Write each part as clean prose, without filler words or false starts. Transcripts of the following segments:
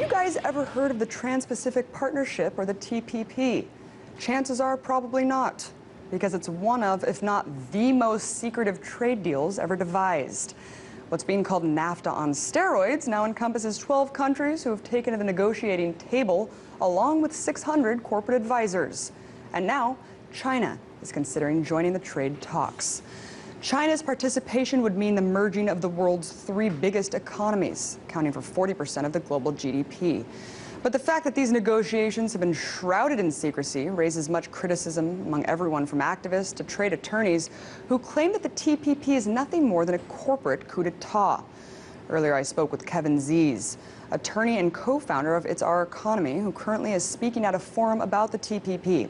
you guys ever heard of the Trans-Pacific Partnership, or the TPP? Chances are probably not, because it's one of, if not the most secretive trade deals ever devised. What's being called NAFTA on steroids now encompasses 12 countries who have taken to the negotiating table, along with 600 corporate advisors. And now, China is considering joining the trade talks. China's participation would mean the merging of the world's three biggest economies, accounting for 40% of the global GDP. But the fact that these negotiations have been shrouded in secrecy raises much criticism among everyone from activists to trade attorneys who claim that the TPP is nothing more than a corporate coup d'etat. Earlier, I spoke with Kevin Zeese, attorney and co-founder of It's Our Economy, who currently is speaking at a forum about the TPP.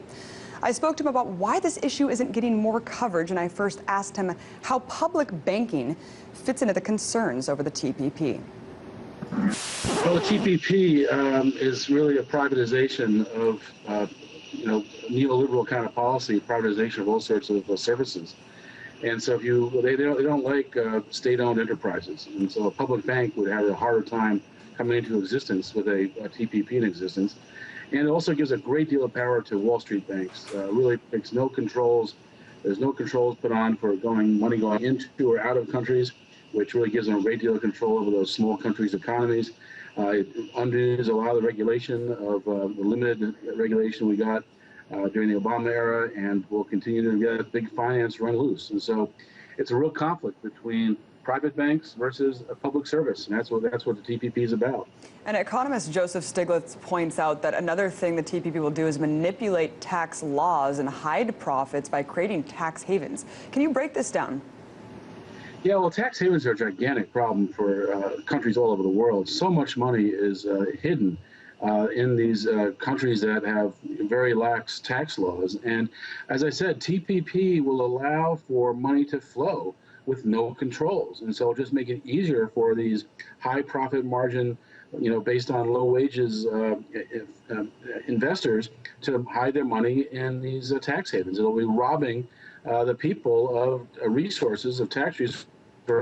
I spoke to him about why this issue isn't getting more coverage, and I first asked him how public banking fits into the concerns over the TPP. Well, the TPP is really a privatization of, neoliberal kind of policy, privatization of all sorts of services. And so if they don't like state-owned enterprises, and so a public bank would have a harder time coming into existence with a TPP in existence. And it also gives a great deal of power to Wall Street banks. Really makes no controls. There's no controls put on for money going into or out of countries, which really gives them a great deal of control over those small countries' economies. It undoes a lot of the regulation of the limited regulation we got during the Obama era, and will continue to get big finance run loose. And so it's a real conflict between private banks versus a public service, and that's what the TPP is about. And economist Joseph Stiglitz points out that another thing the TPP will do is manipulate tax laws and hide profits by creating tax havens. Can you break this down? Yeah, well, tax havens are a gigantic problem for countries all over the world. So much money is hidden in these countries that have very lax tax laws. And as I said, TPP will allow for money to flow with no controls. And so it'll just make it easier for these high profit margin, based on low wages investors to hide their money in these tax havens. It'll be robbing the people of resources, of tax resources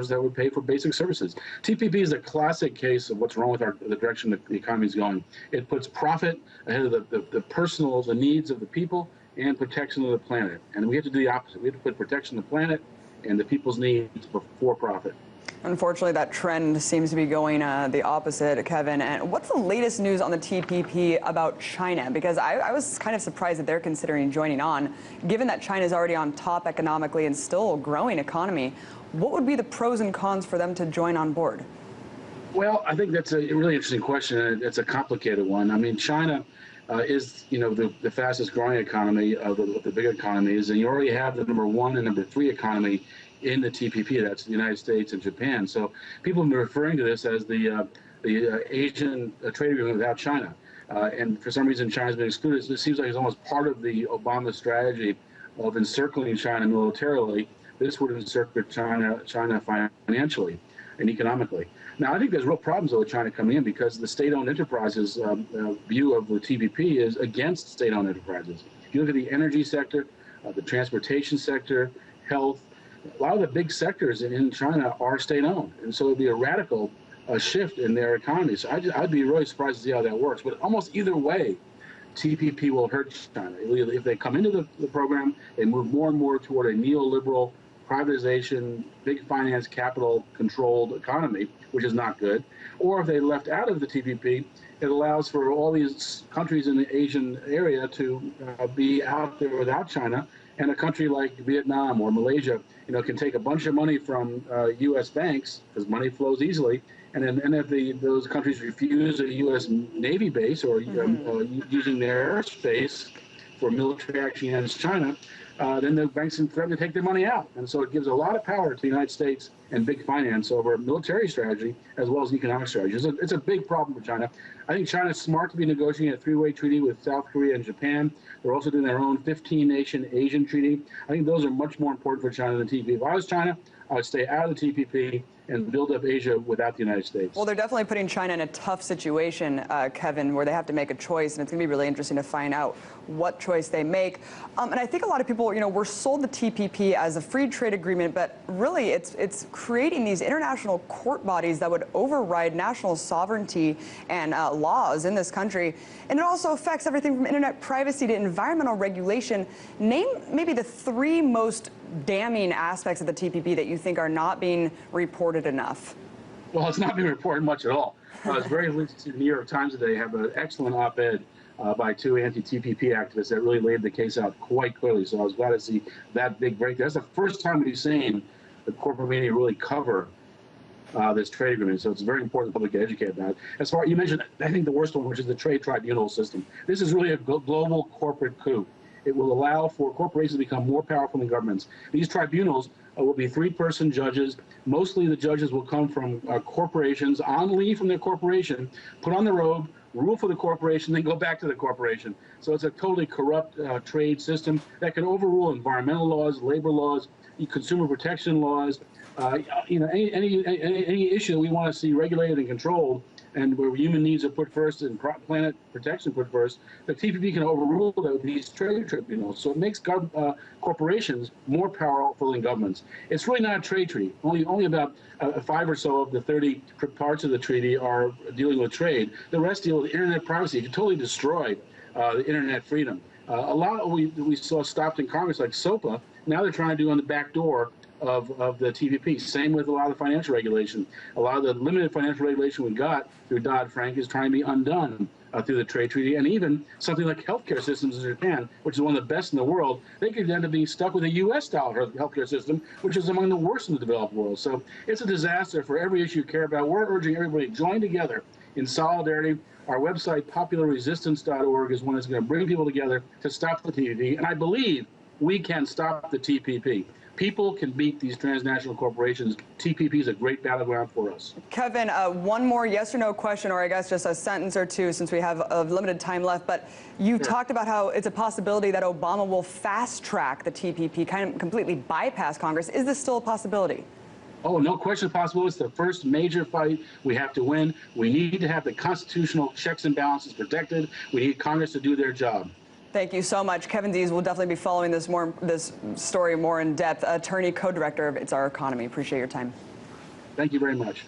that would pay for basic services. TPP is a classic case of what's wrong with the direction that the economy is going. It puts profit ahead of the needs of the people and protection of the planet. And we have to do the opposite. We have to put protection of the planet and the people's needs before profit. Unfortunately, that trend seems to be going the opposite, Kevin. And what's the latest news on the TPP about China? Because I was kind of surprised that they're considering joining on, given that China is already on top economically and still a growing economy. What would be the pros and cons for them to join on board? Well, I think that's a really interesting question, and it's a complicated one. I mean, China is, the fastest growing economy of the big economies, and you already have the number 1 and number 3 economy in the TPP. That's the United States and Japan. So people have been referring to this as the Asian trade agreement without China. And for some reason, China's been excluded. It seems like it's almost part of the Obama strategy of encircling China militarily. This would encircle China financially and economically. Now, I think there's real problems with China coming in, because the state-owned enterprises view of the TPP is against state-owned enterprises. If you look at the energy sector, the transportation sector, health, a lot of the big sectors in China are state-owned, and so it would be a radical shift in their economy. So I'd be really surprised to see how that works. But almost either way, TPP will hurt China. If they come into the program, they move more and more toward a neoliberal privatization, big finance, capital-controlled economy, which is not good. Or if they left out of the TPP, it allows for all these countries in the Asian area to be out there without China. And a country like Vietnam or Malaysia, can take a bunch of money from U.S. banks, because money flows easily. And if those countries refuse a U.S. Navy base or using their airspace for military action against China, then the banks can threaten to take their money out. And so it gives a lot of power to the United States and big finance over military strategy as well as economic strategy. It's a big problem for China. I think China's smart to be negotiating a 3-way treaty with South Korea and Japan. They're also doing their own 15-nation Asian treaty. I think those are much more important for China than TPP. If I was China, I would stay out of the TPP and build up Asia without the United States. Well, they're definitely putting China in a tough situation, Kevin, where they have to make a choice, and it's going to be really interesting to find out what choice they make. And I think a lot of people, were sold the TPP as a free trade agreement, but really it's creating these international court bodies that would override national sovereignty and laws in this country. And it also affects everything from internet privacy to environmental regulation. Name maybe the 3 most damning aspects of the TPP that you think are not being reported enough. Well, it's not being reported much at all. It's very linked to the New York Times today. Have an excellent op-ed by 2 anti-TPP activists that really laid the case out quite clearly. So I was glad to see that big break. That's the first time we've seen the corporate media really cover this trade agreement. So it's very important the public to educate about it. As far as you mentioned, I think the worst one, which is the trade tribunal system. This is really a global corporate coup. It will allow for corporations to become more powerful than governments. These tribunals will be 3-person judges. Mostly the judges will come from corporations on leave from their corporation, put on the robe, rule for the corporation, then go back to the corporation. So it's a totally corrupt trade system that can overrule environmental laws, labor laws, consumer protection laws, any issue that we want to see regulated and controlled, and where human needs are put first and planet protection put first, the TPP can overrule these trade tribunals. So it makes corporations more powerful than governments. It's really not a trade treaty. Only about 5 or so of the 30 parts of the treaty are dealing with trade. The rest deal with internet privacy. It can totally destroy the internet freedom. A lot we saw stopped in Congress, like SOPA. Now they're trying to do on the back door of the TPP. Same with a lot of financial regulation. A lot of the limited financial regulation we got through Dodd-Frank is trying to be undone through the trade treaty. And even something like healthcare systems in Japan, which is one of the best in the world, they could end up being stuck with a U.S.-style healthcare system, which is among the worst in the developed world. So it's a disaster for every issue you care about. We're urging everybody to join together in solidarity. Our website, popularresistance.org, is one that's going to bring people together to stop the TPP. And I believe we can stop the TPP. People can beat these transnational corporations. TPP is a great battleground for us. Kevin, one more yes or no question, or I guess just a sentence or two, since we have a limited time left. But you talked about how it's a possibility that Obama will fast track the TPP, kind of completely bypass Congress. Is this still a possibility? Oh, no question possible. It's the first major fight we have to win. We need to have the constitutional checks and balances protected. We need Congress to do their job. Thank you so much. Kevin Zeese will definitely be following this story more in depth. Attorney, co-director of It's Our Economy. Appreciate your time. Thank you very much.